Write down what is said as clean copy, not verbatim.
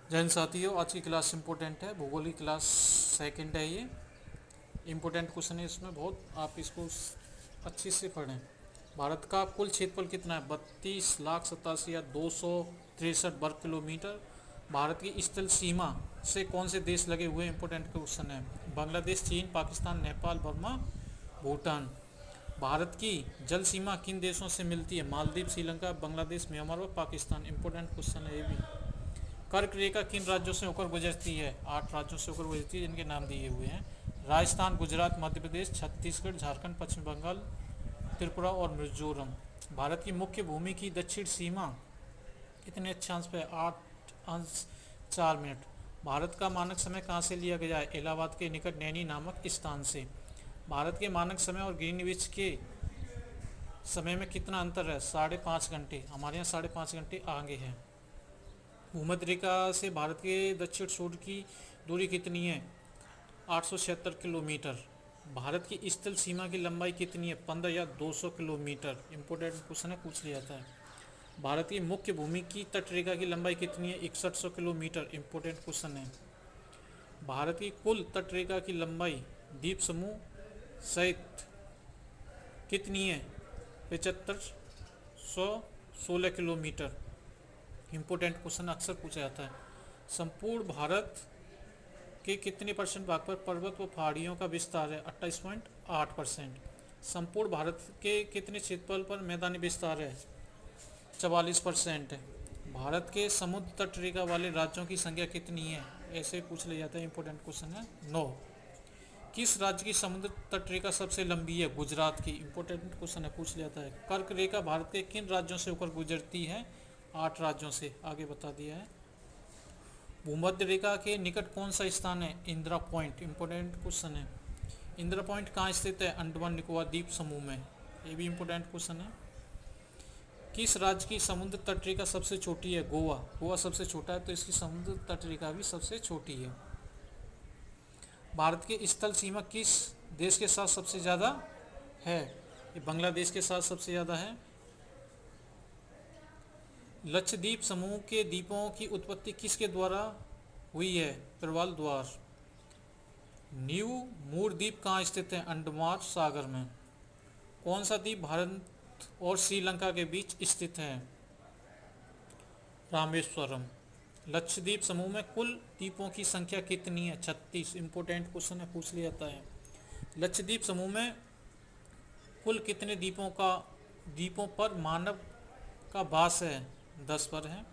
जय हिंद साथियों, आज की क्लास इम्पोर्टेंट है। भूगोल की क्लास सेकंड है। ये इम्पोर्टेंट क्वेश्चन है, इसमें बहुत आप इसको अच्छे से पढ़ें। भारत का कुल क्षेत्रफल कितना है? 32,87,263 वर्ग किलोमीटर। भारत की स्थल सीमा से कौन से देश लगे हुए? इम्पोर्टेंट क्वेश्चन है। बांग्लादेश, चीन, पाकिस्तान, नेपाल, बर्मा, भूटान। भारत की जल सीमा किन देशों से मिलती है? मालदीव, श्रीलंका, बांग्लादेश, म्यांमार और पाकिस्तान। इम्पोर्टेंट क्वेश्चन है ये भी। कर्क रेखा किन राज्यों से होकर गुजरती है? 8 राज्यों से होकर गुजरती है, जिनके नाम दिए हुए हैं। राजस्थान, गुजरात, मध्य प्रदेश, छत्तीसगढ़, झारखंड, पश्चिम बंगाल, त्रिपुरा और मिजोरम। भारत की मुख्य भूमि की दक्षिण सीमा कितने अक्षांश पे? 8 अंश 4 मिनट। भारत का मानक समय कहाँ से लिया गया है? इलाहाबाद के निकट नैनी नामक स्थान से। भारत के मानक समय और ग्रीनविच के समय में कितना अंतर है? 5.5 घंटे। हमारे यहाँ 5.5 घंटे आगे है। भूमध्य रेखा से भारत के दक्षिण सूर्य की दूरी कितनी है? 876 किलोमीटर। भारत की स्थल सीमा की लंबाई कितनी है? 15 या 200 किलोमीटर। इंपोर्टेंट क्वेश्चन है, पूछ लिया जाता है। भारत की मुख्य भूमि की तट रेखा की लंबाई कितनी है? 6100 किलोमीटर। इंपोर्टेंट क्वेश्चन है। भारत की कुल तट रेखा की लंबाई द्वीप समूह सहित कितनी है? 7516 किलोमीटर। इम्पोर्टेंट क्वेश्चन अक्सर पूछा जाता है। संपूर्ण भारत के कितने परसेंट भाग पर पर्वत व पहाड़ियों का विस्तार है? 28.8%। संपूर्ण भारत के कितने क्षेत्रफल पर मैदानी विस्तार है? 44%। भारत के समुद्र तट रेखा वाले राज्यों की संख्या कितनी है? ऐसे पूछ लिया जाता है। इम्पोर्टेंट क्वेश्चन है 9। किस राज्य की समुद्र तट रेखा सबसे लंबी है? गुजरात की। इम्पोर्टेंट क्वेश्चन है, पूछ लिया जाता है। कर्क रेखा भारत के किन राज्यों से होकर गुजरती है? 8 राज्यों से। आगे बता दिया है। भूमध्य रेखा के निकट कौन सा स्थान है? इंदिरा पॉइंट। इंपोर्टेंट क्वेश्चन है। इंदिरा पॉइंट कहाँ स्थित है? अंडमान निकोबार द्वीप समूह में। ये भी इंपोर्टेंट क्वेश्चन है। किस राज्य की समुद्र तट रेखा सबसे छोटी है? गोवा। गोवा सबसे छोटा है, तो इसकी समुद्र तट रेखा भी सबसे छोटी है। भारत की स्थल सीमा किस देश के साथ सबसे ज़्यादा है? ये बांग्लादेश के साथ सबसे ज़्यादा है। लक्षद्वीप समूह के द्वीपों की उत्पत्ति किसके द्वारा हुई है? प्रवाल द्वार। न्यू मूर द्वीप कहाँ स्थित है? अंडमान सागर में। कौन सा द्वीप भारत और श्रीलंका के बीच स्थित है? रामेश्वरम। लक्षद्वीप समूह में कुल द्वीपों की संख्या कितनी है? 36। इंपोर्टेंट क्वेश्चन है, पूछ लिया जाता है। लक्षद्वीप समूह में कुल कितने द्वीपों पर मानव का वास है? 10 पर है।